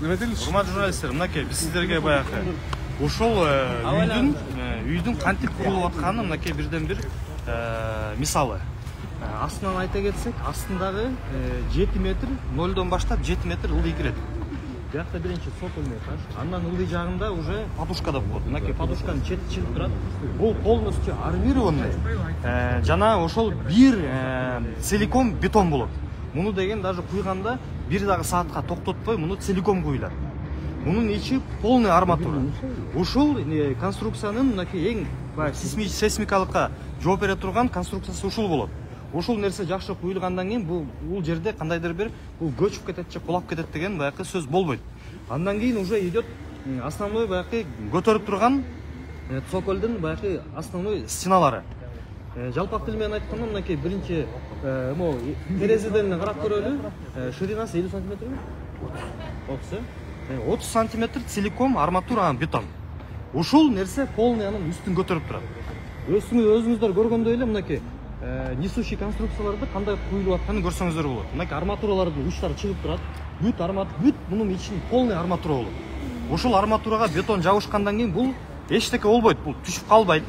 Урматтуу журналисттер, мынакей биз сиздерге баягы ошол үйдүн кантип курулуп атканын мынакей бирден бир мисалы. Астынан айта кетсек, астындагы 7 метр, 0дон баштап 7 метр ылдый кирет. Биякта биринчи цокольный этаж, андан ылдый жагында уже подушка да болот. Мынакей подушканын чети чыгып турат. Бул полностью армированный. Жана ошол бир целиком бетон болот. Муну деген даже куйганда бир дагы саатка токтотпой, муну целиком куйлар. Мунун ичи полный арматура. Ушул конструкциянын мынакей эң сейсмикалыкка жооп бере турган конструкциясы ушул болот. Ушул нерсе жакшы куйулгандан кийин бул жерде кандайдыр бир бул көчүп кетет же кулап кетет деген баягы сөз болбойт. Андан кийин уже идет основной баягы көтөрүп турган цокольдун баягы основной стеналары. Жалпак тил менен айтканда мынакей биринчи терезеден карап көрөлү. Ширинасы 50 сантиметрби? 30 сантиметр целиком арматура бетон. Ушул нерсе полный анын үстүн көтөрүп турат. Өзүңүздөр көргөндөй эле мынакей несущий конструкцияларды кандай куюлуп атканын көрсөңүздөр болот. Мынакей арматуралардын учтары чыгып турат. Бүт мунун ичин полный арматура болот. Ушул арматурага бетон жабышкандан кийин бул эчтеке болбойт, бул түшүп калбайт.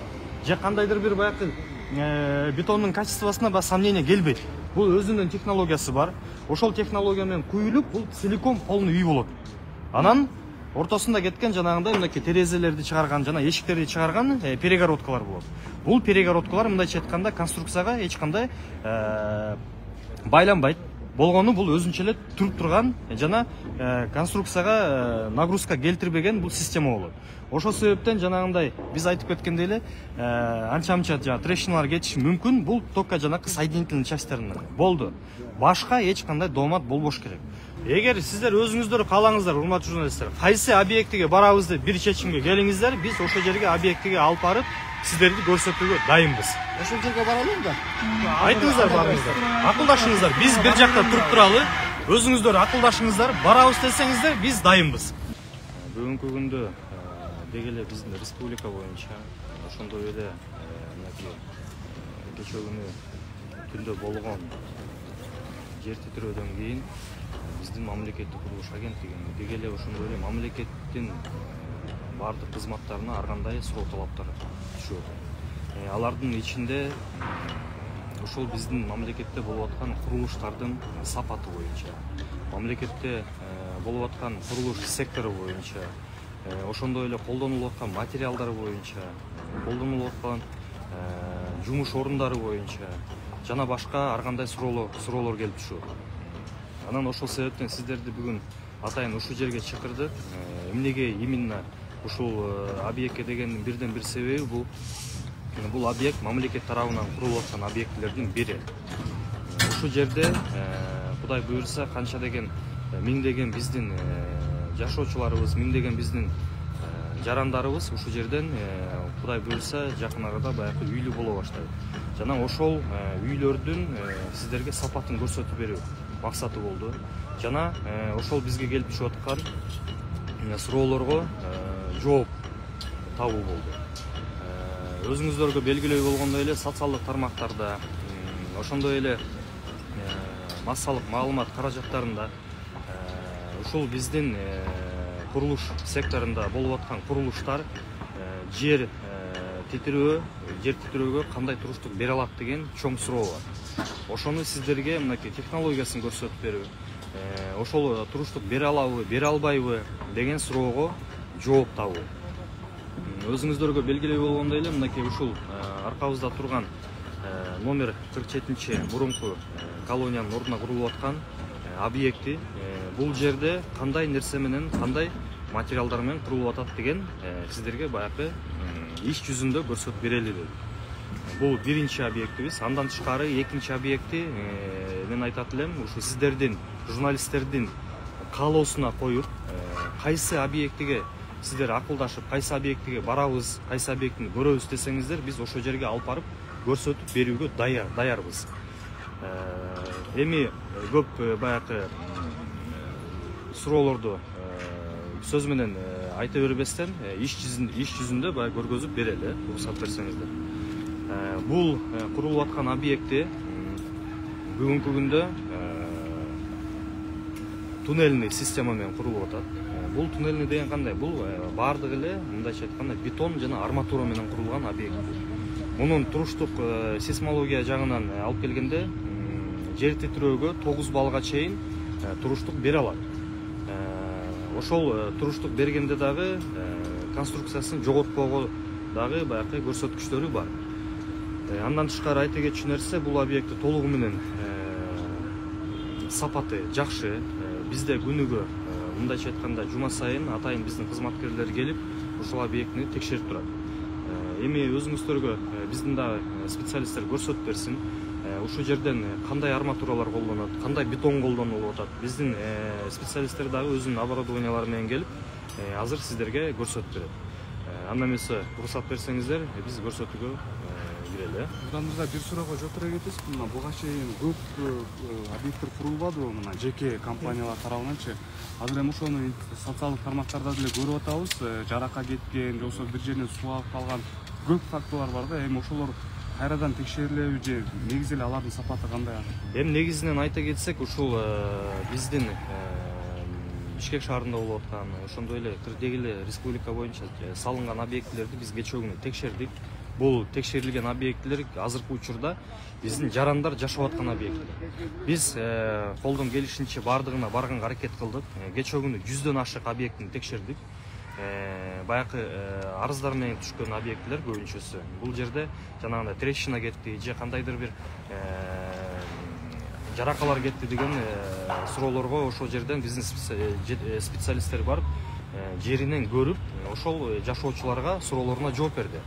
Же кандайдыр бир баягы бетондун качествосуна сомнение келбейт. Бул өзүнүн технологиясы бар. Ошол технология менен куюлуп, бул целиком полный үй болот. Анан ортосунда кеткен жанагындай мынакей терезелерди чыгарган жана эшиктерди чыгарган перегородкалар болот. Бул перегородкалар мындайча айтканда конструкцияга эч кандай байланбайт. Болгону бул өзүнчө эле туруп турган жана конструкцияга нагрузка келтирбеген бул система болот. Ошол себептен жанагындай биз айтып кеткендей эле анча-мынча трещиналар кетиши мүмкүн. Бул только жанакы соединительный частьтарынан болду. Башка эч кандай доомат болбош керек. Эгер сиздер өзүңүздөр каалаңыздар, урматтуу журналисттер, кайсы объектиге барабыз деп бир чечимге келиңиздер, биз ошол жерге объектиге алып барып сиздерди көрсөтүүгө дайынбыз. Ошол жерге баралым да. Айтыңыздар, барыңыздар. Акылдашыңыздар. Биз бир жакта туруп туралы. Өзүңүздөр акылдашыңыздар. Барабыз десеңиздер, биз дайынбыз. Бүгүнкү күндө деги эле биздин республика боюнча ошондой эле мынакей кечээ күнү түндө болгон жер титирөөдөн кийин биздин мамлекеттик курулуш агенттигинин деги эле ошондой эле мамлекеттин баардык кызматтарына ар кандай суроо талаптар түшөт. Алардын ичинде ошол биздин мамлекетте болуп аткан курулуштардын сапаты боюнча, мамлекетте болуп аткан курулуш сектору боюнча, ошондой эле колдонулуп аткан материалдар боюнча, колдонулуп аткан жумуш орундары боюнча жана башка ар кандай суроолор келип түшөт. Анан ошол себептен сиздерди бүгүн атайын ушул жерге чакырдык. Эмнеге именно ушул объектке деген бирден бир себеби бул объект мамлекет тарабынан курулуп аткан объектилердин бири. Ушул жерде Кудай буйрса канча деген миңдеген биздин жашоочуларыбыз, миңдеген биздин жарандарыбыз ушул жерден Кудай буйрса жакын арада баягы үйлүү боло баштайт. Жана ошол үйлөрдүн сиздерге сапатын көрсөтүп берүү максаты болду. Жана ошол бизге келип түшүп аткан суроолорго жооп табуу болду. Өзүңүздөргө белгилүү болгондой эле социалдык тармактарда, ошондой эле массалык маалымат каражаттарында ушул биздин курулуш секторунда болуп аткан курулуштар жер титирөөгө кандай туруштук бере алат деген чоң суроо бар. Ошону сиздерге мынакей технологиясын көрсөтүп берүү, ошол туруштук бере алабы, бере албайбы деген суроого жооп табуу. Өзүңүздөргө белгилүү болгондой эле мынакей ушул аркабызда турган номер 47-чи мурунку колониянын ордуна курулуп аткан объекти бул жерде кандай нерсе менен, кандай материалдар менен курулуп атат деген сиздерге баягы иш жүзүндө көрсөтүп берели дедим. Бул биринчи объектибиз. Андан тышкары экинчи объекти мен айтат элем, ушу сиздердин, журналисттердин каалоосуна коюп, кайсы объектиге сиздер акылдашып, кайсы объектиге барабыз, кайсы объектини көрөбүз десеңиздер, биз ошол жерге алып барып көрсөтүп берүүгө даярбыз. Эми көп баягы суроолорду сөз менен айта бербестен иш жүзүндө баягы көргөзүп берели, уруксат берсеңиздер. Бул курулуп аткан объекти бүгүнкү күндө туннельный система менен курулуп атат. Бул туннельный деген кандай? Бул баардыгы эле мындайча айтканда бетон жана арматура менен курулган объект. Мунун туруштук сейсмология жагынан алып келгенде жер титирөөгө 9 балга чейин туруштук бере алат. Ошол туруштук бергенде дагы конструкциясын жоготпоого дагы баягы көрсөткүчтөрү бар. Андан тышкары айта кетчү нерсе, бул объекти толугу менен сапаты жакшы. Бизде күнүгө мындайча айтканда жума сайын атайын биздин кызматкерлер келип ушул объектини текшерип турат. Эми өзүңүздөргө биздин дагы специалисттер көрсөтүп берсин. Ушул жерден кандай арматуралар колдонот, кандай бетон колдонулуп атат. Биздин специалисттер дагы өзүнүн оборудованиялары менен келип азыр сиздерге көрсөтүп берет. Андан эмесе уруксат берсеңиздер, биз көрсөтүүгө кирели. Мырза бир суроого жооп бере кетесизби? Мына буга чейин көп объекттер курулбадыбы мына жеке компаниялар тарабынанчы? Азыр эми ошону социалдык тармактарда деле көрүп атабыз. Жаракка кеткен, же болбосо бир жеринен суу алып калган көп фактылар бар да. Эми ошолор кайрадан текшерилеби же негизи эле алардын сапаты кандай? Эми негизинен айта кетсек, ушул биздин Бишкек шаарында болуп аткан, ошондой эле тирдеги эле республика боюнча салынган объектилерди биз кечээ күнү текшердик. Бул текшерилген объектилер азыркы учурда биздин жарандар жашап аткан объекттер. Биз колдон келишинче баардыгына барганга аракет кылдык. Кечээ күнү 100дөн ашык объектини текшердик. Баягы арыздар менен түшкөн объектилер көбүнчөсү. Бул жерде жанагындай трещина кетти же кандайдыр бир жаракалар кетти деген суроолорго ошол жерден биздин специалисттер барып жеринен көрүп, ошол жашоочуларга суроолоруна жооп берди.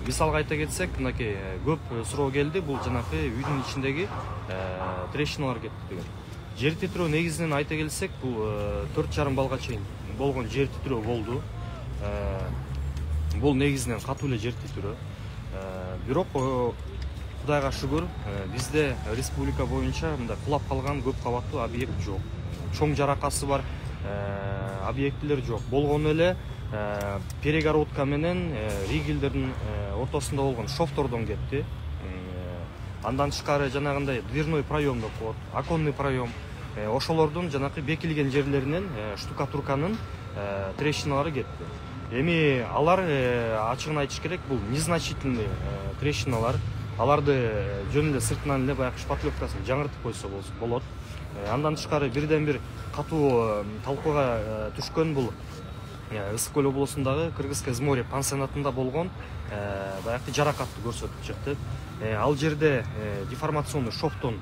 Мисалга айта кетсек, мынакей көп суроо келди, бул жанакы үйдүн ичиндеги трещиналар кетти деген. Жер титирөө негизинен айта келсек, бул 4,5 балга чейин болгон жер титирөө болду. Бул негизинен катуу эле жер титирөө. Бирок Кудайга шүгүр, бизде республика боюнча мындай кулап калган көп кабаттуу объект жок. Чоң жаракасы бар объектилер жок. Болгону эле перегородка менен ригелдердин ортосунда болгон шовтордон кетти. Андан тышкары жанагындай дверной проем деп коет, оконный проем. Ошолордун жанакы бекилген жерлеринен штукатурканын трещиналары кетти. Эми алар ачыгын айтыш керек, бул незначительный трещиналар. Аларды жөн эле сыртынан эле баягы шпатлевкасын жаңыртып койсо болот. Андан тышкары бирден бир катуу талкууга түшкөн бул Ысык көл облусундагы Кыргызское море пансионатында болгон баягы жаракатты көрсөтүп чыкты. Ал жерде деформационный шовтон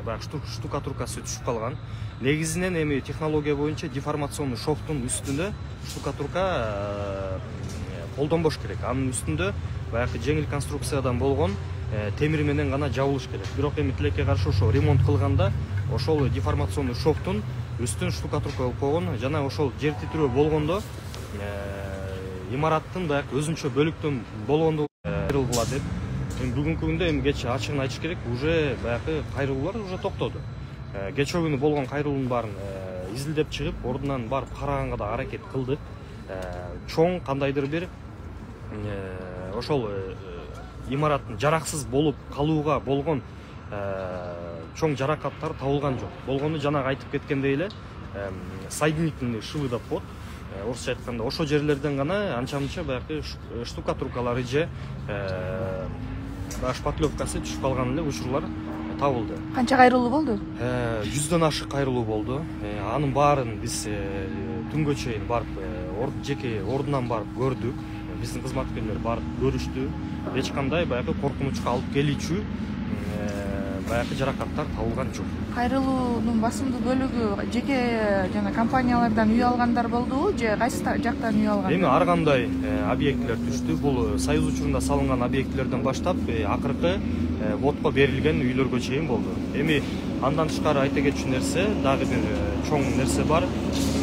баягы штукатуркасы түшүп калган. Негизинен эми технология боюнча деформационный шовтун үстүнө штукатурка колдонбош керек. Анын үстүндө баягы жеңил конструкциядан болгон темир менен гана жабылыш керек. Бирок эми тилекке каршы ошо ремонт кылганда ошол деформационный шовтун үстүн штукатурка болуп койгон. Жана ошол жер титирөө болгондо имараттын баягы өзүнчө бөлүктөн болгондо кайрылгыла деп. Бүгүнкү күндө эми кечээ ачыгын айтыш керек, уже баягы кайрылуулар уже токтоду. Кечээ күнү болгон кайрылуунун баарын изилдеп чыгып, ордунан барып караганга да аракет кылдык. Чоң кандайдыр бир ошол имараттын жараксыз болуп калууга болгон чоң жаракаттар табылган жок. Болгону жанагы айтып кеткендей эле соединительный швы деп коет. Орусча айтканда ошол жерлерден гана анча-мынча баягы штукатуркалары же шпатлевкасы түшүп калган эле учурлар табылды. Канча кайрылуу болду? 100дөн ашык кайрылуу болду. Анын баарын биз түнгө чейин барып жеке ордунан барып көрдүк. Биздин кызматкерлер барып көрүштү. Эч кандай баягы коркунучка алып келүүчү баягы жаракаттар табылган жок. Кайрылуунун басымдуу бөлүгү жеке жана компаниялардан үй алгандар болдубу же кайсы жактан үй алган? Эми ар кандай объекттер түштү. Бул союз учурунда салынган объектлерден баштап акыркы вотко берилген үйлөргө чейин болду. Эми андан тышкары айта кетчү нерсе, дагы бир чоң нерсе бар.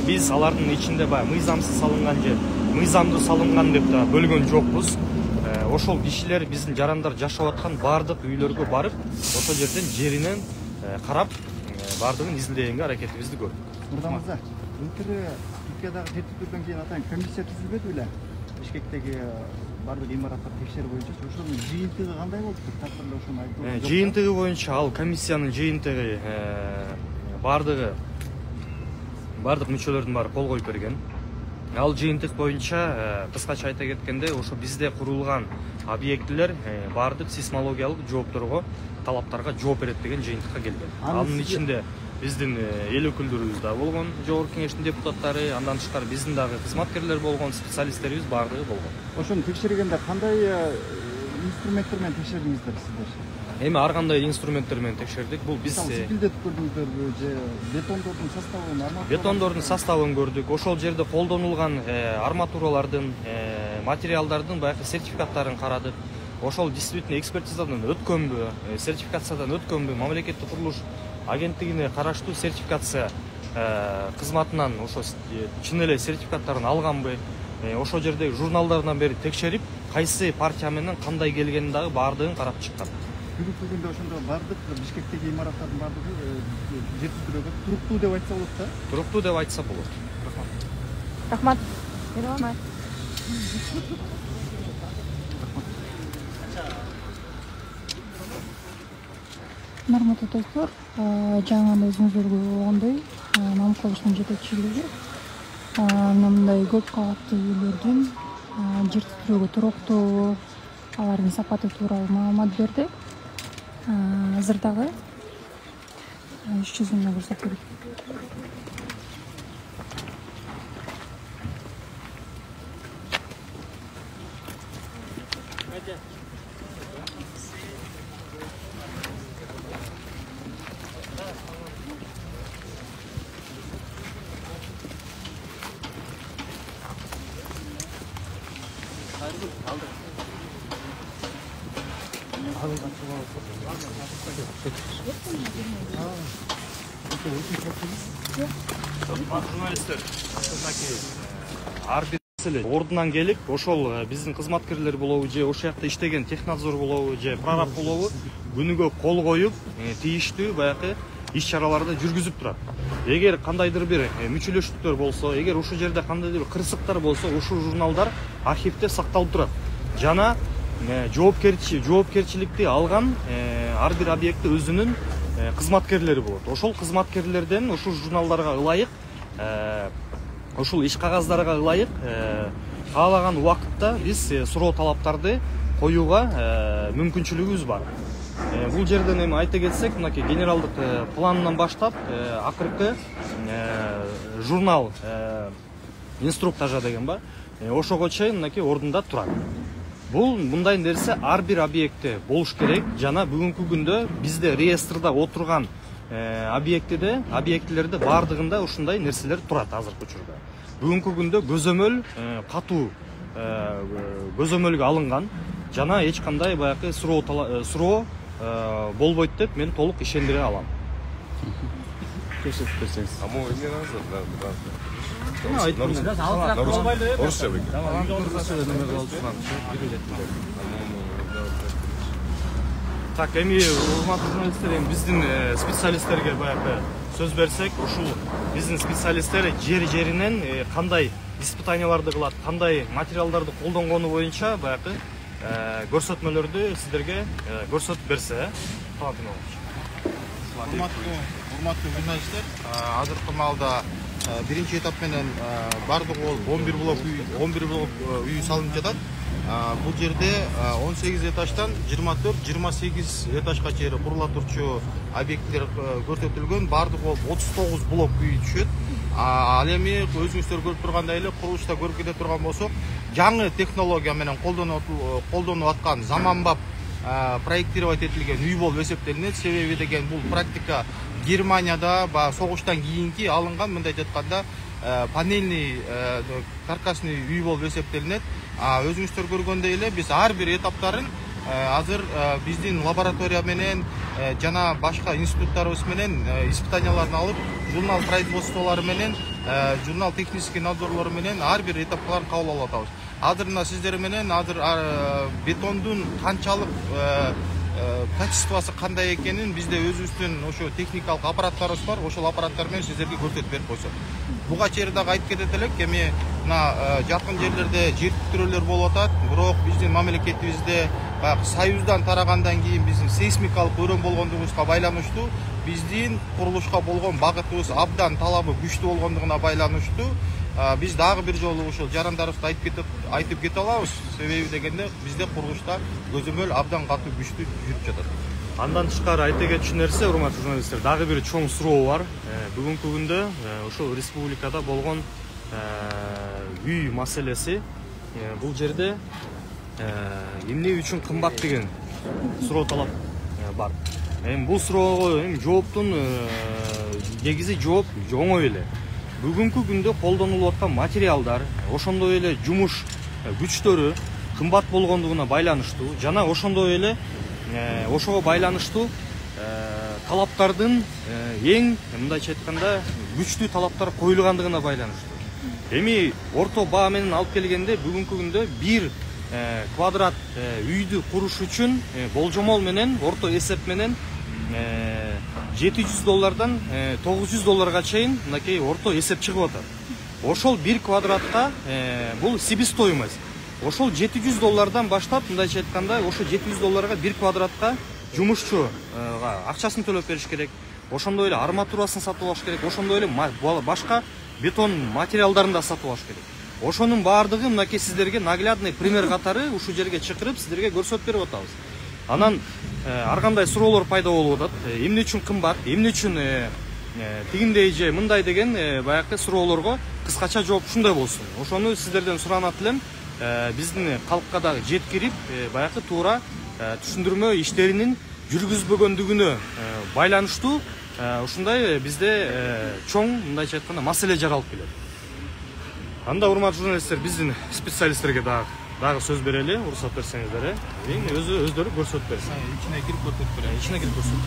Биз алардын ичинде баягы мыйзамсыз салынган же мыйзамдуу салынган деп да бөлгөн жокпуз. Ошол кишилер биздин жарандар жашап аткан баардык үйлөргө барып, ошол жерден жеринен карап, баардыгын изилдегенге аракетибизди көрдүк. Мырза, былтыр Түркиядагы тертиптүүдөн кийин атайын комиссия түзүлбөдү беле? Бишкектеги баардык имараттар текшерүү боюнча ошонун жыйынтыгы кандай болду? Такыр эле ошону айтып. Жыйынтыгы боюнча ал комиссиянын жыйынтыгы баардыгы бардык мүчөлөрдүн баары кол коюп берген. Ал жыйынтык боюнча кыскача айта кеткенде ошо бизде курулган объектилер бардык сейсмологиялык жоопторго, талаптарга жооп берет деген жыйынтыкка келген. Анын ичинде биздин эл өкүлдөрүбүз да болгон, жогорку кеңештин депутаттары, андан тышкары биздин дагы кызматкерлер болгон, специалисттерибиз бардыгы болгон. Ошону текшергенде кандай инструменттер менен текшердиңиздер сиздер? Эми ар кандай инструменттер менен текшердик. Бул биз сипилдетип көрдүңүздөрбү же бетондордун составын, бетондордун составын көрдүк. Ошол жерде колдонулган арматуралардын, материалдардын баягы сертификаттарын карадык. Ошол действительно экспертизадан өткөнбү, сертификациядан өткөнбү, мамлекеттик курулуш агенттигине караштуу сертификация кызматынан ошо чын эле сертификаттарын алганбы, ошол жердеги журналдардан бери текшерип, кайсы партия менен кандай келгенин дагы баардыгын карап чыккан. Бүгүнкү күндө ошондо бардык Бишкектеги имараттардын бардыгы жетиштирүүгө туруктуу деп айтса болот да? Туруктуу деп айтса болот. Рахмат. Рахмат. Урматтуу достор, жаңы өзүңүздөргө болгондой Мамкуловдун жетекчилиги мындай көп кабаттуу үйлөрдүн жер титирөөгө туруктуу, алардын сапаты тууралуу маалымат берди. Азыр дагы иш жүзүндө көрсөтөлүп. Журналисттер ар бир маселе ордунан келип, ошол биздин кызматкерлер болобу же ошол жакта иштеген технадзор болобу же прораб болобу күнүгө кол коюп, тийиштүү баягы иш-чараларды жүргүзүп турат. Эгер кандайдыр бир мүчөлөштүктөр болсо, эгер ошол жерде кандайдыр бир кырсыктар болсо, ошол журналдар архивде сакталып турат. Жана жоопкерчиликти алган ар бир объекти өзүнүн кызматкерлери болот. Ошол кызматкерлерден ушул журналдарга ылайык, ушул иш кагаздарга ылайык каалаган убакытта биз суроо талаптарды коюуга мүмкүнчүлүгүбүз бар. Бул жерден эми айта кетсек, мынакей генералдык планынан баштап акыркы журнал инструктажа деген бар. Ошого чейин мынакей ордунда турат. Бул мындай нерсе ар бир объектте болуш керек. Жана бүгүнкү күндө бизде реестрда отурган объектилерде бардыгында ушундай нерселер турат азыркы учурда. Бүгүнкү күндө көзөмөл катуу көзөмөлгө алынган жана эч кандай баягы суроо болбойт деп мен толук ишендире алам. Көрсөтүп берсеңиз. А могу эмне назар? Орусча бек. Так, эми урматтуу журналисттер, эми биздин специалисттерге баягы сөз берсек, ушул биздин специалисттер жеринен кандай испытанияларды кылат, кандай материалдарды колдонгону боюнча баягы көрсөтмөлөрдү сиздерге көрсөтүп берсе. Урматтуу журналисттер, азыркы маалда биринчи этап менен бардыгы бол 11 блок үй салынып жатат. Бул жерде 18 этаждан 24-28 этажга чейин курула турчу объекттер көрсөтүлгөн. Бардыгы бол 39 блок үй түшөт. Ал эми өзүңүздөр көрүп тургандай эле курулушта көрүп кете турган болсок, жаңы технология менен колдонуп аткан заманбап проектировать этилген үй болуп эсептелинет. Себеби деген бул практика Германияда согуштан кийинки алынган, мындай айтканда панельный каркасный үй болуп эсептелинет. Өзүңүздөр көргөндөй эле биз ар бир этаптарын азыр биздин лаборатория менен жана башка институттарыбыз менен испытанияларын алып, журнал производстволору менен, журнал технический надзорлору менен ар бир этаптарын кабыл алып атабыз. Азыр мына сиздер менен азыр бетондун канчалык качествосы кандай экенин бизде өзүбүздүн ошо техникалык аппараттарыбыз бар. Ошол аппараттар менен сиздерге көрсөтүп берип койсок. Буга чейин дагы айтып кетет элек, эми мына жакын жерлерде жер титирөөлөр болуп атат, бирок биздин мамлекетибизде баягы Союздан тарагандан кийин биздин сейсмикалык өрөң болгондугубузга байланыштуу биздин курулушка болгон багытыбыз абдан талабы күчтүү болгондугуна байланыштуу биз дагы бир жолу ушул жарандарыбызды айтып кете алабыз. Себеби дегенде бизде курулушта көзөмөл абдан катуу күчтүү жүрүп жатат. Андан тышкары айта кетчү нерсе, урматтуу журналисттер, дагы бир чоң суроо бар. Бүгүнкү күндө ошол республикада болгон үй маселеси, бул жерде эмне үчүн кымбат деген суроо талап бар. Эми бул суроого жооптун негизи жооп оңой эле. Бүгүнкү күндө колдонулуп аткан материалдар, ошондой эле жумуш күчтөрү кымбат болгондугуна байланыштуу жана ошондой эле ошого байланыштуу талаптардын эң мындайча айтканда күчтүү талаптар коюлгандыгына байланыштуу. Эми орто баа менен алып келгенде бүгүнкү күндө бир квадрат үйдү куруш үчүн болжомол менен орто эсеп менен $700 $900 чейин мынакей орто эсеп чыгып атат. Ошол бир квадратка бул себестоимость. Ошол $700 баштап мындайча айтканда ошо $700 бир квадратка жумушчуга акчасын төлөп бериш керек. Ошондой эле арматурасын сатып алыш керек. Ошондой эле башка бетон материалдарын да сатып алыш керек. Ошонун баардыгы мынакей сиздерге наглядный пример катары ушул жерге чакырып сиздерге көрсөтүп берип атабыз. Анан ар кандай суроолор пайда болуп атат. Эмне үчүн кымбат, эмне үчүн тигиндей же мындай деген баягы суроолорго кыскача жооп ушундай болсун. Ошону сиздерден суранат элем. Биздин калкка дагы жеткирип, баягы туура түшүндүрмө иштеринин жүргүзбөгөндүгүнө байланыштуу ушундай бизде чоң мындайча айтканда маселе жаралып келет. Анда урматтуу журналисттер, биздин специалисттерге дагы сөз берели, уруксат берсеңиздер. Өздөрү көрсөтүп берсин. İçine girip көрсөтүп берем. İçine girip көрсөтүп.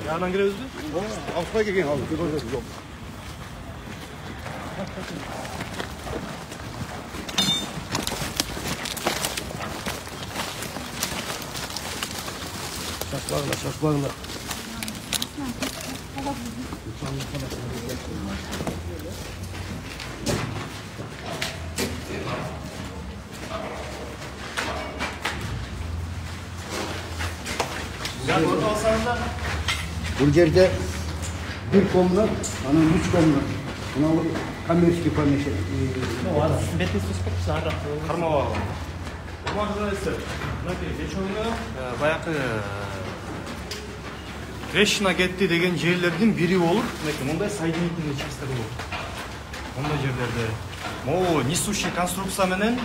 Yandan girebiliriz mi? Altıma gelin abi. Şaşlarla. Бұл жерде bir komnat, анан 3 komnat. Мына коммерческий помещение. Кармабагы. Баягы трещина кетти деген жерлердин бири болуп, мындай соединительный частьтар болот. Ондай жерлерде могу несущий конструкция менен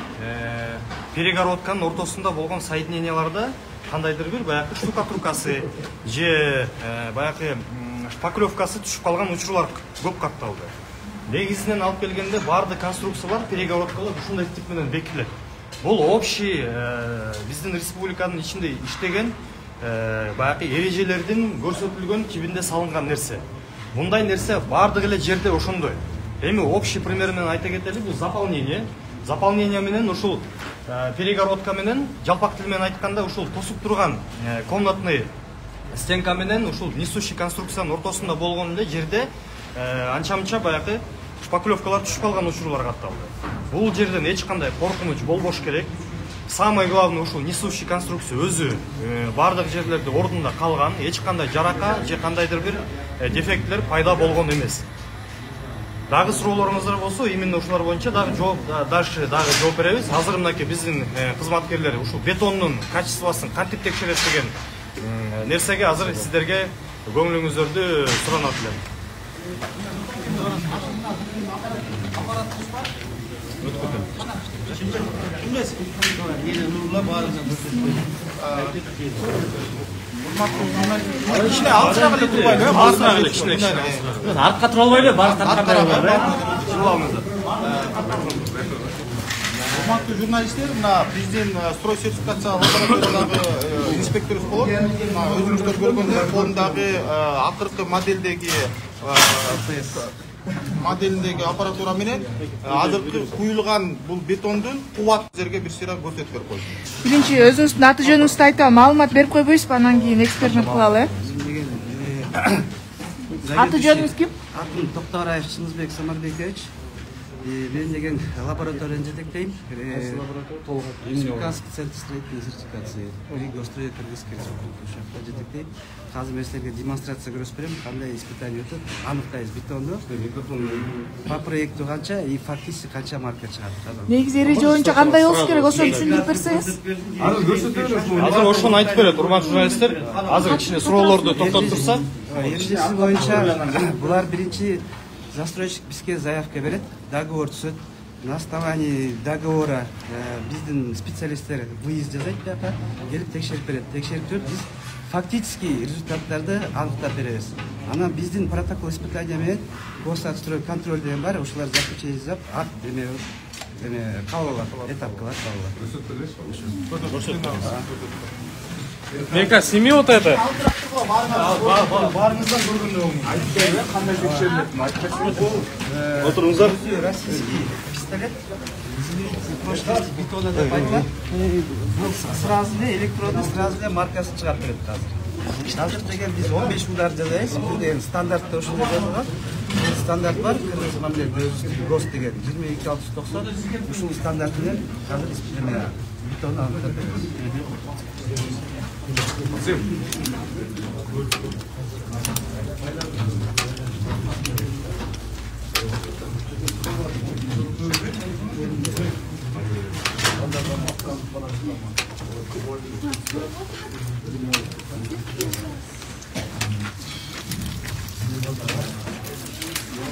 перегородканын ортосунда болгон соединенияларды кандайдыр бир баягы штукатуркасы же баягы шпаклевкасы түшүп калган учурлар көп катталды. Негизинен алып келгенде баардык конструкциялар перегородкалар ушундай тип менен бекитилет. Бул общий биздин республиканын ичинде иштеген баягы эрежелердин көрсөтүлгөн тибинде салынган нерсе. Мындай нерсе баардык эле жерде ошондой. Эми общий пример менен айта кетели, бул заполнение. Заполнение менен ушул перегородка менен жалпак тил менен айтканда ушул тосуп турган комнатный стенка менен ушул несущий конструкциянын ортосунда болгон эле жерде анча-мынча баягы шпаклевкалар түшүп калган учурлар катталды. Бул жерден эч кандай коркунуч болбош керек. Самое главное ушул несущий конструкция өзү баардык жерлерде ордунда калган, эч кандай жарака же кандайдыр бир дефектлер пайда болгон эмес. Дагы суроолоруңуздар болсо, именно ушулар боюнча дагы жооп беребиз. Азыр мынакей биздин кызматкерлер ушул бетондун качествосын кантип текшерет деген нерсеге азыр сиздерге көңүлүңүздөрдү суранат элем. Кичине алчыраак эле турбайлы, Алчыраак эле, кичине. Артка тура албайлы, баары тарткандай болот. Урматтуу журналисттер, мына биздин строй сертификация лабораториядагы инспекторубуз болот. Өзүңүздөр көргөндөй колундагы акыркы моделиндеги аппаратура менен азыркы куюлган бул бетондун кубатын силерге бир сыйра көрсөтүп берип койдум. Биринчи өзүңүздүн аты жөнүңүздү айтып маалымат берип койбойсузбу, анан кийин эксперимент кылалы. Аты жөнүңүз ким? Атым Токтораев Чыңызбек Самарбекович. Мен деген лабораторияны жетектейм. Республиканский центр строительной сертификации. Гострой Кыргызской республикасы жетектейм. Азыр мен силерге демонстрация көрсөтүп берем, кандай испытание өтөт. Аныктайбыз бетонду. По проекту канча и фактически канча марка чыгат. Негизи эреже боюнча кандай болуш керек, ошону түшүндүрүп берсеңиз. Азыр көрсөтөбүз. Азыр ошону айтып берет урматтуу журналисттер. Азыр кичине суроолорду токтотуп турсак. Эрежеси боюнча булар биринчи застройщик бизге заявка берет, договор түзөт. На основании договора биздин специалисттер выезд жасайт жака, келип текшерип берет. Текшерип туруп биз фактически результаттарды аныктап беребиз. Анан биздин протокол испытания менен госстрой контроль деген бар, ошолар заключение жасап, акт кабыл алат, этапкалар кабыл алат. Мека, сними вот это. Баарыңыздан көргөндөй болмун. Кандай текшерилетин айтып берсеңиз. Отуруңуздар. Российский пистолет. Бетона деп айтылат. Бул сразу эле электронный сразу эле маркасын чыгарып берет азыр. Азыр деген биз 15 удар жасайбыз. Бул деген стандартта ошондой жазылган. Стандарт бар, Кыргыз мамлекет ГОС деген 22690. Ушул стандарт менен азыр испытание бетонду аныктап беребиз.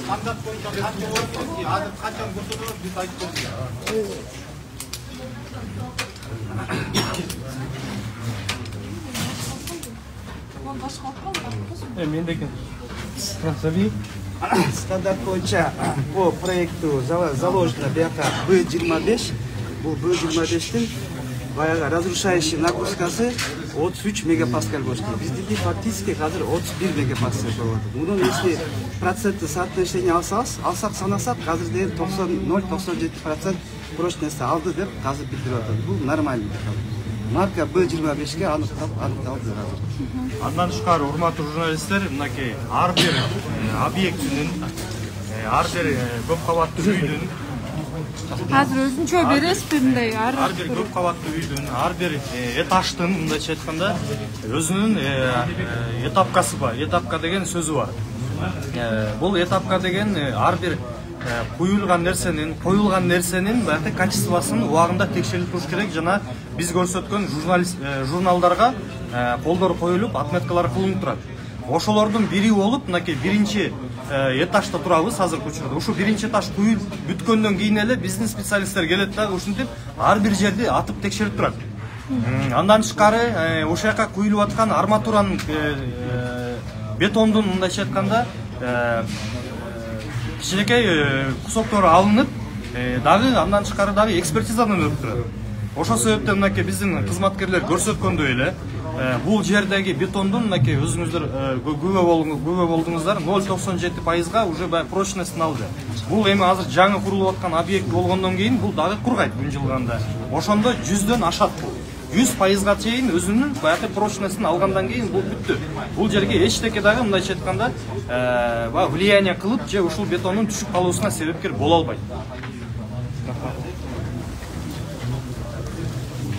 Стандарт боюнча канча болот, азыр качан көрсөтөбүз, биз айтып бердик. Мендекен. Зови. Стандарт боюнча по проекту заложено бияка B25. Бул B25тин баягы разрушающий нагрузкасы 33 мегапаскаль болуш керек. Биздики фактически азыр 31 мегапаскаль болот. Мунун если процентти соотношение алсак санасак, азыр деген 0,97% прочность алды деп азыр билдирип атат. Бул нормальный. Марка B25ге аныкталды азыр. Андан тышкары урматтуу журналисттер, мынакей ар бир объектинин, ар бир көп кабаттуу үйдүн Азыр өзүнчө бересизби мындай ар бир көп кабаттуу үйдүн, ар бир этаждын, мындайча айтканда, өзүнүн этапкасы бар. Этапка деген сөзү бар. Бул этапка деген ар бир коюлган нерсенин баягы качествосын убагында текшерилип туруш керек жана биз көрсөткөн журналдарга колдор коюлуп, отметкалар кылынып турат. ошолордун бири болуп мынакей биринчи этажда турабыз азыркы учурда. Ушу биринчи этаж куюлуп бүткөндөн кийин эле биздин специалисттер келет дагы ушинтип ар бир жерди атып текшерип турат. Андан тышкары ошол жака куюлуп аткан арматуранын бетондун мындайча айтканда кичинекей кусоктору алынып дагы андан тышкары дагы экспертизадан өтүп турат. Ошол себептен мынакей биздин кызматкерлер көрсөткөндөй эле бул жердеги бетондун мынакей өзүңүздөр күбө болдуңуздар 0,97%га уже баягы прочностун алды. Бул эми азыр жаңы курулуп аткан объект болгондон кийин бул дагы кургайт күн Ошондо 100дөн ашат бул. 100%га чейин өзүнүн баягы прочностун алгандан кийин бул бүттү. Бул жерге эчтеке дагы мындайча айтканда влияние кылып же ушул бетондун түшүп калуусуна себепкер боло албайт.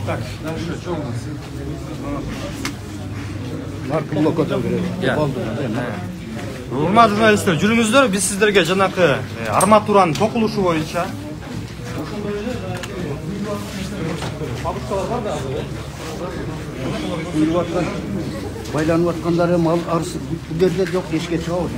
Так, дальше что у нас? Урматтуу журналисттер, жүрүңүздөр, биз сиздерге жанакы арматуранын токулушу боюнча куюлуп аткан, байланып аткандары мал арсы бул жерде жок, эшикке чыгабыз.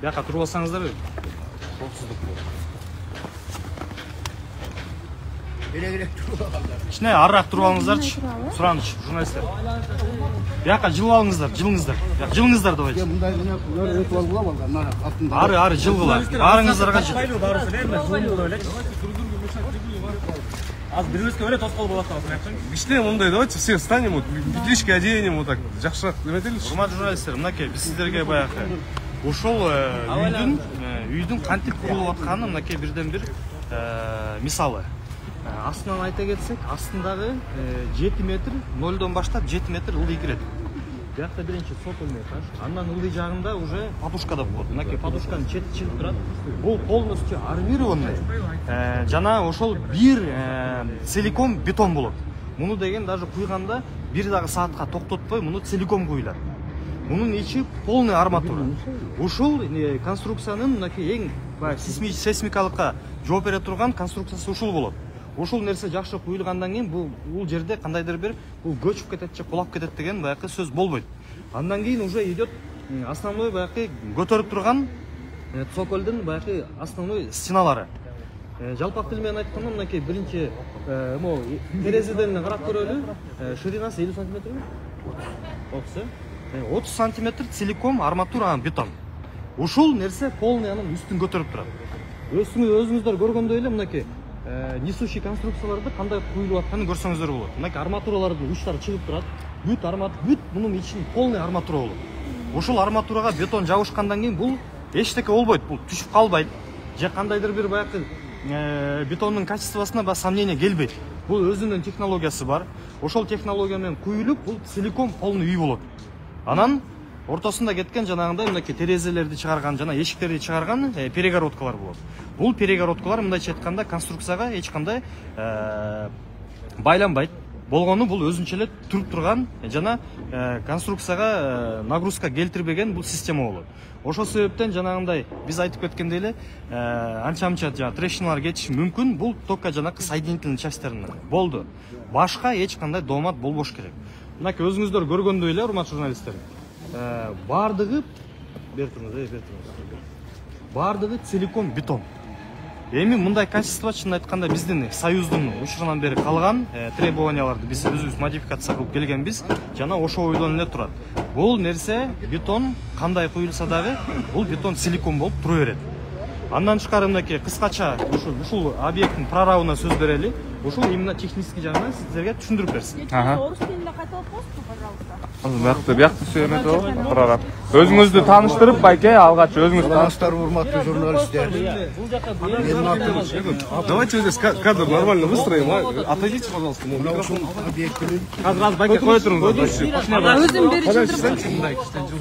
Бияка туруп алсаңыздар коопсуздук болот. Элек туруп алгандар. Кичине арыраак туруп алыңыздарчы. Сураныч, журналисттер. Бияка жылып алыңыздар, жылыңыздар. Жылыңыздар давайте. Мындай гана өтүп алгыла алган, мына аттын. Ары жылгыла. Барыңыздарга жыл. Аз бирибизге эле тоскоол болот атат. Кичине мындай давайте все встанем, вот петлички оденем, вот так жакшыраак эметеличи. Урматтуу журналисттер, мынакей биз сиздерге баягы ошол үйдүн кантип курулуп атканын мынакей бирден бир мисалы. Астынан айта кетсек, астындагы 7 метр, 0дон баштап 7 метр ылдый кирет. Биякта биринчи сопольный этаж, андан ылдый жагында уже подушкада болот. Мынакей подушканын чети чыгып турат. Бул полностью армированный. Жана ошол бир целиком бетон болот. Муну деген даже куйганда бир дагы саатка токтотпой, муну целиком куйлар. Мунун ичи полный арматура. Ушул конструкциянын мынакей эң сейсмикалыкка жооп бере турган конструкциясы ушул болот. Ушул нерсе жакшы куюлгандан кийин бул жерде кандайдыр бир бул көчүп кетет же кулап кетет деген баягы сөз болбойт. Андан кийин уже идет основной баягы көтөрүп турган цокольдун баягы основной стеналары. Жалпак тил менен айтканда мынакей биринчи терезеден карап көрөлү, ширинасы 50 сантиметрби? 30 сантиметр целиком арматура бетон. Ушул нерсе полный анын үстүн көтөрүп турат. Өзүңүздөр көргөндөй эле мынакей несущий конструкцияларды кандай куюлуп атканын көрсөңүздөр болот. Мынакей арматуралардын учтары чыгып турат. Бүт мунун ичин полный арматура болот. Ушул арматурага бетон жабышкандан кийин бул эчтеке болбойт, бул түшүп калбайт. Же кандайдыр бир баягы бетондун качествосуна сомнение келбейт. Бул өзүнүн технологиясы бар. Ошол технология менен куюлуп, бул целиком полный үй болот. Анан ортосунда кеткен жанагындай мынакей терезелерди чыгарган жана эшиктерди чыгарган перегородкалар болот. Бул перегородкалар мындайча айтканда конструкцияга эч кандай байланбайт. Болгону бул өзүнчө эле туруп турган жана конструкцияга нагрузка келтирбеген бул система болот. Ошол себептен жанагындай биз айтып кеткендей эле анча-мынча трещиналар кетиши мүмкүн. Бул только жанакы соединительный частьтарынан болду. Башка эч кандай доомат болбош керек. Мынакей өзүңүздөр көргөндөй эле урматтуу журналисттер. Бардыгы бертурмуз. Бардыгы целиком бетон. Эми мындай качество чын айтканда биздин союздун учурунан бери калган требованияларды биз өзүбүз модификация кылып келгенбиз жана ошо ойдон эле турат. Бул нерсе бетон кандай куюлса дагы бул бетон силикон болуп тура берет. Андан тышкары мынакей кыскача ушул объекттин прорабына сөз берели. Ушул именно технический жагынан сиздерге түшүндүрүп берсин. Орус тилинде кайталап коесузбу, пожалуйста? Биякты сөйлөдү о, прораб. Өзүңүздү тааныштырып, байке, алгач өзүңүз Саламаттар, урматтуу журналисттер. Менин атым. Давайте здесь кадр нормально выстроим, а? Отойдите, пожалуйста, микрофон. Объектinin Азыр байке кое туруңуз. Өзүм бери чындырып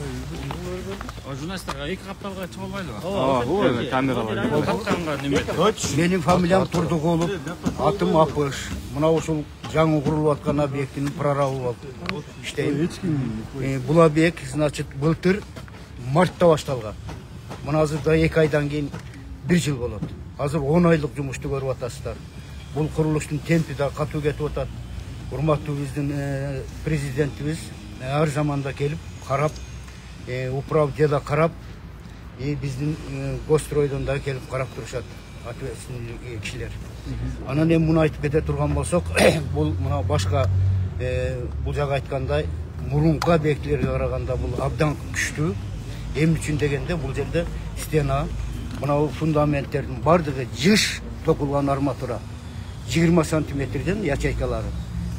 журналистерге эки капталга чыга албайлыбы? Камералар. Катканга неме? Менин фамилиям Турдуголов, атым Апыш. Мына ушул жаңы курулуп аткан объекттин прорабы болуп иштейм. Бул объект, значит, былтыр мартта башталган. Мына азырда 2 айдан кийин 1 жыл болот. Азыр 10 айлык жумушту көрүп атасыздар. Бул курулуштун темпи да катуу кетип атат. Урматтуу биздин президентибиз ар заманда келип карап, управдеда карап, биздин гостройдон да келип карап турушат ответственный кишилер. Анан эми муну айтып кете турган болсок, бул мына башка бул жагы айткандай мурунку объектилерге караганда бул абдан күчтүү. Эмне үчүн дегенде бул жерде стена, мына фундаменттердин бардыгы жыш токулган арматура. 20 сантиметрден ячейкалары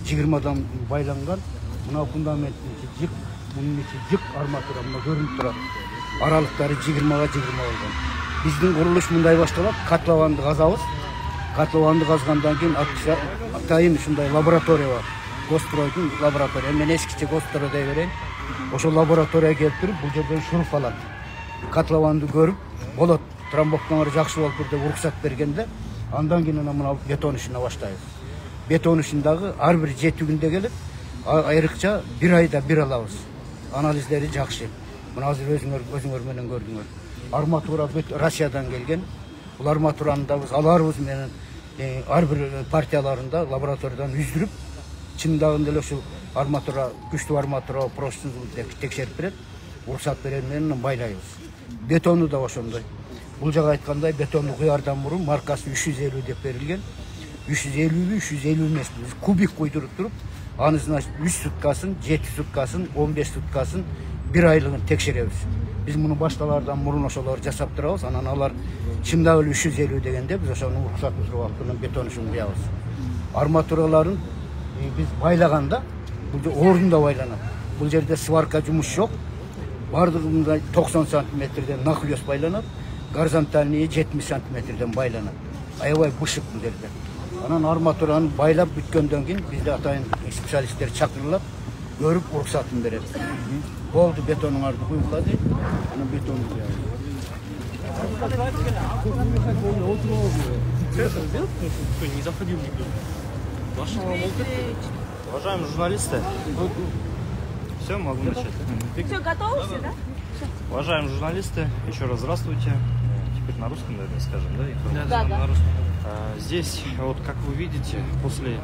20дан байланган. Мына фундаменттин жык, мунун ичи жык арматура мына көрүнүп турат. Аралыктары 20га 20 болгон. Биздин курулуш мындай башталат, котлованды казабыз. Котлованды казгандан кийин атайын ушундай лаборатория бар. Гостройдун лаборатория. Мен эскиче гострой дей берейин. Ошо лабораторияга келип туруп, бул жерден шуруп алат. Котлованды көрүп, болот, трамбовкаңар жакшы болуп тур деп уруксат бергенде, андан кийин мына бетон ишине баштайбыз. Бетон ишин дагы ар бир 7 күндө келип, айрыкча 1 айда 1 алабыз. Анализдери жакшы. Мына азыр өзүңөр менен көрдүңөр. Арматура Россиядан келген. Бул арматураны да биз аларбыз менен ар бир партияларында лабораториядан үздүрүп, чындагында эле ушул арматура, күчтүү арматура прочный деп текшерип берет. Уруксат берген менен байлайбыз. Бетону да ошондой. Бул жага айткандай бетонду куярдан мурун маркасы 350 деп берилген. 350 350 эмес. Биз кубик куйдуруп туруп, аны значит 3 суткасын, 7 суткасын, 15 суткасын 1 айлыгын текшеребиз. Биз муну башталардан мурун ошолор жасап турабыз. Анан алар чындап эле 350 дегенде биз ошону уруксатын сурап алып бетон ишин куябыз. Арматураларын биз байлаганда бул орунда байланат. Бул жерде сварка жумуш жок. Бардыгында 90 сантиметрден нахлёс байланат, горизонтальный 70 сантиметрден байланат. Аябай бышык бул жерде. Анан арматураны байлап бүткөндөн кийин бизде атайын специалисттер чакырылып, көрүп уруксатын берет. Болду, бетонуңарды куюңдар дейт. Анан бетонду куябыз. Не заходил никто. Уважаемые журналисты, все, могу начать. Все, готовы все, да? Уважаемые журналисты, еще раз здравствуйте. Теперь на русском, наверное, скажем, да? Да. Здесь, вот как вы видите, после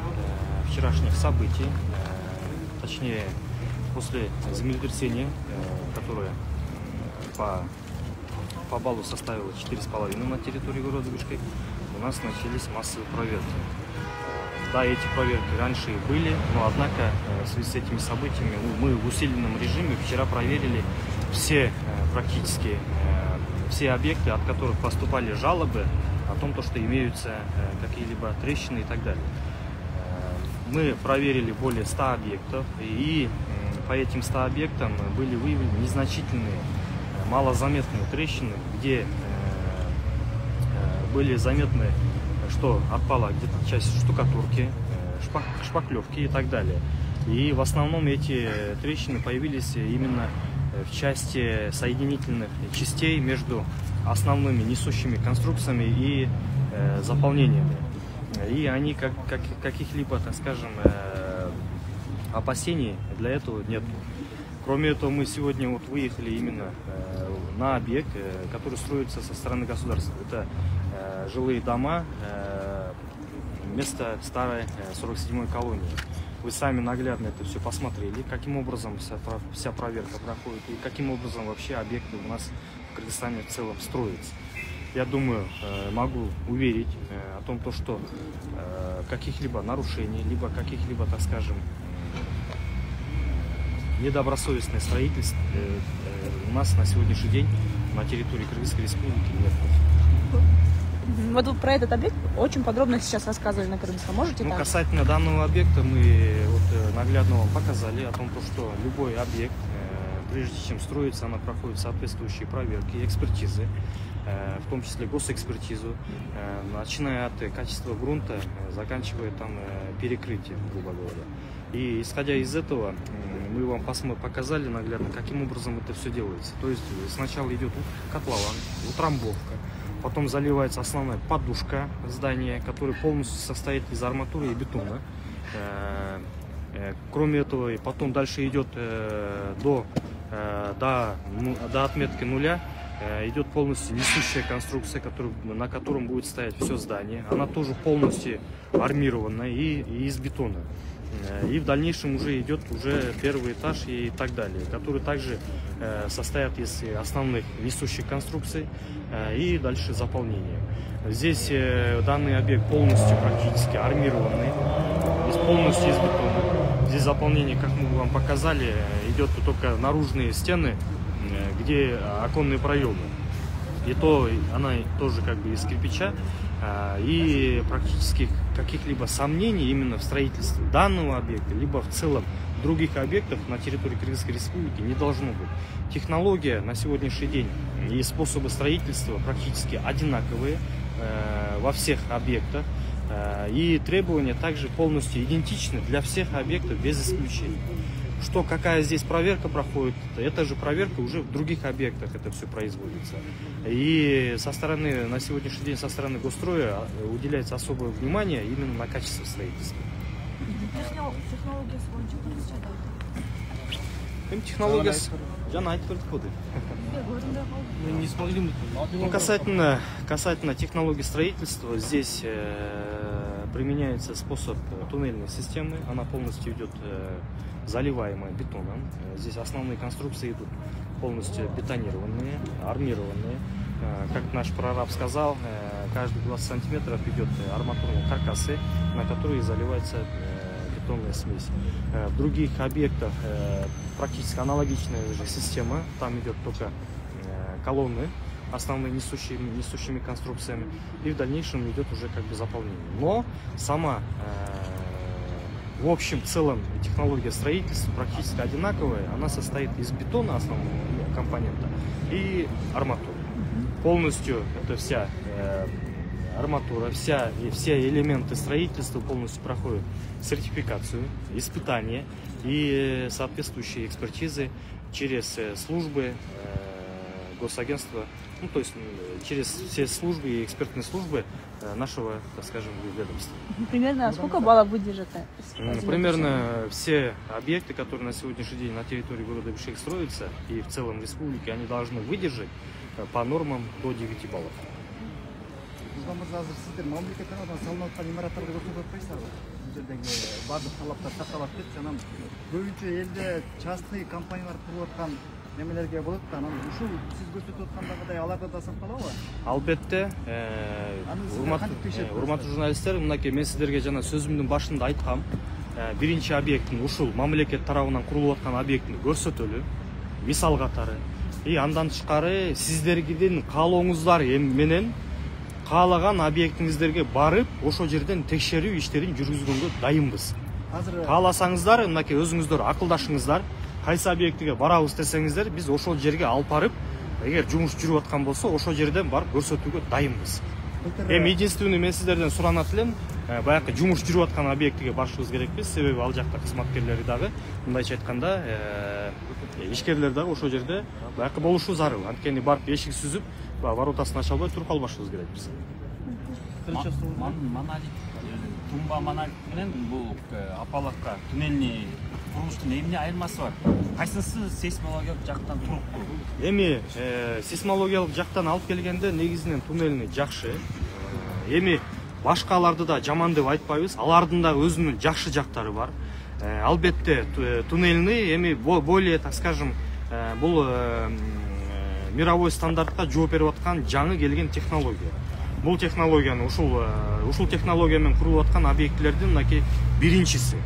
вчерашних событий, точнее, после землетрясения, которое по баллу составило 4,5 на территории города Бишкек, у нас начались массовые проверки. Да, эти проверки раньше и были, но однако в связи с этими событиями мы в усиленном режиме вчера проверили практически все объекты, от которых поступали жалобы о том, что имеются какие-либо трещины и так далее. Мы проверили более 100 объектов, и по этим 100 объектам были выявлены незначительные, малозаметные трещины, где были заметны, что отпала где-то часть штукатурки, шпаклевки и так далее. И в основном эти трещины появились именно в части соединительных частей между основными несущими конструкциями и заполнениями. И они каких-либо, так скажем, опасений для этого нет. Кроме этого, мы сегодня вот выехали именно на объект, который строится со стороны государства. Это жилые дома, место старой 47-й колонии. Вы сами наглядно это все посмотрели, каким образом вся проверка проходит и каким образом вообще объекты у нас в Кыргызстане в целом строятся. я думаю, могу уверить о том, что каких-либо нарушений, либо каких-либо, так скажем, недобросовестное строительство у нас на сегодняшний день на территории Кыргызской Республики нет. Вот вы про этот объект очень подробно сейчас рассказывали на кыргызском. Можете так? Касательно данного объекта мы наглядно вам показали о том, что любой объект, прежде чем строится, она проходит соответствующие проверки и экспертизы, в том числе госэкспертизу, начиная от качества грунта, заканчивая там перекрытием, грубо говоря. И исходя из этого, мы вам показали наглядно, каким образом это все делается. То есть сначала идет котлован, утрамбовка, потом заливается основная подушка здания, которая полностью состоит из арматуры и бетона. Кроме этого, и потом дальше идет до отметки нуля, идет полностью несущая конструкция, на котором будет стоять все здание. Она тоже полностью армированная и из бетона. И в дальнейшем уже идет первый этаж и так далее, которые также состоят из основных несущих конструкций и дальше заполнение. Здесь данный объект полностью практически армированный, полностью из бетона. Здесь заполнение, как мы вам показали, идет только наружные стены, где оконные проемы. И то она тоже как бы из кирпича, и практически каких-либо сомнений именно в строительстве данного объекта, либо в целом других объектов на территории Кыргызской Республики не должно быть. Технология на сегодняшний день и способы строительства практически одинаковые во всех объектах, и требования также полностью идентичны для всех объектов без исключения. Какая здесь проверка проходит, это же проверка уже в других объектах это все производится. И на сегодняшний день со стороны Госстроя уделяется особое внимание именно на качество строительства. Технология не смогли. Касательно технологии строительства, здесь применяется способ туннельной системы. Она полностью идет заливаемая бетоном. Здесь основные конструкции идут полностью бетонированные, армированные. Как наш прораб сказал, каждые 20 сантиметров идет арматурные каркасы, на которые заливается бетонная смесь. В других объектах практически аналогичная же система. Там идет только колонны, основные несущими конструкциями, и в дальнейшем идет уже как бы заполнение. Но сама в общем целом технология строительства практически одинаковая. Она состоит из бетона основного компонента и арматуры. Полностью это вся арматура, все элементы строительства полностью проходят сертификацию, испытания и соответствующие экспертизы через службы госагентства, то есть через все службы и экспертные службы нашего, так скажем, ведомства. Примерно сколько баллов выдержит? Примерно все объекты, которые на сегодняшний день на территории города Бишкек строятся и в целом республики, они должны выдержать по нормам до 9 баллов. Частный компаниялар куруп аткан немелерге болот да, анан ушул сиз көрсөтүп аткандагыдай аларда да сакталабы? Албетте, урматтуу журналисттер, мынакей мен сиздерге жана сөзүмдүн башында айткам, биринчи объекттин ушул мамлекет тарабынан курулуп аткан объектини көрсөтөлү, мисал катары. И андан тышкары сиздердин каалооңуздар менен каалаган объектиңиздерге барып, ошол жерден текшерүү иштерин жүргүзгөнгө дайынбыз. Кааласаңыздар, мынакей өзүңүздөр акылдашыңыздар, кайсы объектиге барабыз десеңиздер, биз ошол жерге алып барып, эгер жумуш жүрүп аткан болсо, ошол жерден барып көрсөтүүгө дайынбыз. Единственный мен сиздерден суранат элем, баягы жумуш жүрүп аткан объектиге барышыбыз керекпиз, себеби ал жакта кызматкерлери дагы, мындайча айтканда, ишкерлер дагы ошол жерде баягы болушу зарыл. Анткени барып эшик сүзүп, воротасын ача албай туруп калбашыбыз керек биз. Тумба монолит менен бул апалакка туннельный курулуштун эмне айырмасы бар? Кайсысы сейсмологиялык жактан туруктуу? Эми сейсмологиялык жактан алып келгенде негизинен туннельный жакшы. Эми башкаларды да жаман деп айтпайбыз, алардын да өзүнүн жакшы жактары бар. Албетте туннельный эми более, так скажем, бул мировой стандартка жооп берип аткан жаңы келген технология. Бул технологияны ушул технология менен курулуп аткан объектилердин мынакей биринчиси.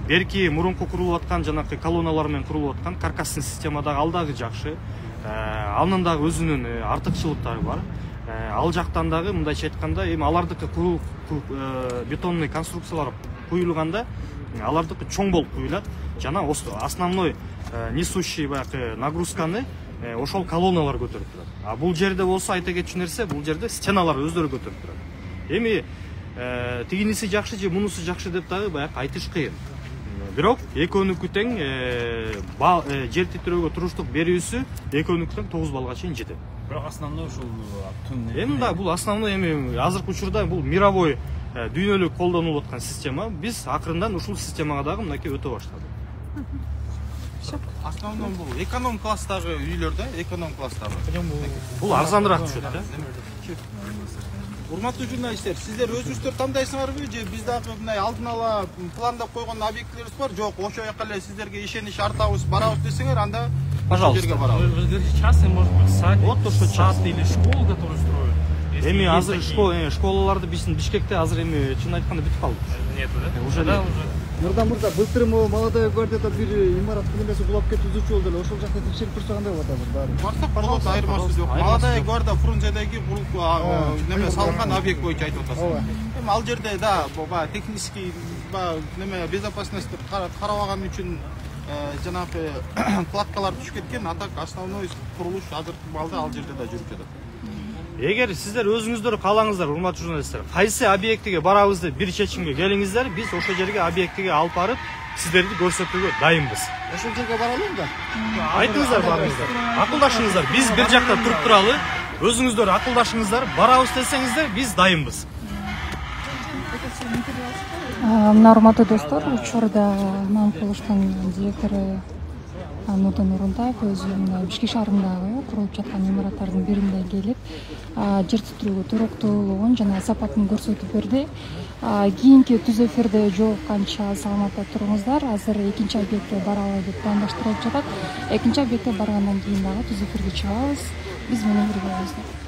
Берки мурунку курулуп аткан жанакы колонналар менен курулуп аткан каркасный система дагы ал дагы жакшы. Анын дагы өзүнүн артыкчылыктары бар. Ал жактан дагы мындайча айтканда, эми алардыкы бетонный конструкциялар куюлганда алардыкы чоң болуп куюлат. Жана основной несущий баягы нагрузканы ошол колонналар көтөрүп турат. А бул жерде болсо айта кетчү нерсе, бул жерде стеналар өздөрү көтөрүп турат. Эми тигиниси жакшы же мунусу жакшы деп дагы баягы айтыш кыйын. Бирок экөөнүкү тең жер титирөөгө туруштук берүүсү экөөнүкү тең 9 балга чейин жетет. Бирок основной ушул түн. Эми да бул основной эми азыркы учурда бул мировой дүйнөлүк колдонулуп аткан система. Биз акырындан ушул системага дагы мынакей өтө баштадык. Основном бул эконом класстагы үйлөр да, эконом класстагы. Бул арзаныраак түшөт да. Урматтуу журналисттер, сиздер өзүңүздөр тандайсыңарбы же биз дагы мындай алдын ала пландап койгон объектилерибиз бар? Жок, ошол жака эле сиздерге ишенич артабыз, барабыз десеңер, анда пожалуйста. Частный, может быть, садик, вот то, что сад или школу, который строят. Эми азыр школаларды биздин Бишкекте азыр эми чын айтканда бүтүп калды. Нету, да? Уже да. Нурдан мырза, былтыр молодая гвардияда бир имарат немеси кулап кетүүчү болду эле. Ошол жакта текшерип турса кандай болот азыр баары? Барсак болот, айырмасы жок. Молодая гвардия Фрунзедеги неме салынган объект боюнча айтып атасыз. Эми ал жерде да, технический неме безопасность карабаган үчүн жанагы кладкалар түшүп кеткен, а так основной курулуш азыркы балда ал жерде да жүрүп жатат. Эгер сиздер өзүңүздөр каалаңыздар, урматтуу журналисттер, кайсы объектиге барабыз деп бир чечимге келиңиздер, биз ошол жерге объектиге алып барып, сиздерди көрсөтүүгө дайынбыз. Ошол жерге баралым да? Айтыңыздар, барыңыздар. Акылдашыңыздар, биз бир жакта туруп туралы, өзүңүздөр акылдашыңыздар, барабыз десеңиздер, биз дайынбыз. Мына урматтуу достор, учурда Мамкулуштун директору Нурдан Нурунтаев өзү Бишкек шаарындагы курулуп жаткан имараттардын биринде келип, жер титирөөгө туруктуулугун жана сапатын көрсөтүп берди. Кийинки түз эфирде жолукканча саламатта туруңуздар. Азыр экинчи объектке баралы деп пландаштырылып жатат. Экинчи объектке баргандан кийин дагы түз эфирге чыгабыз. Биз менен бирге болуңуздар.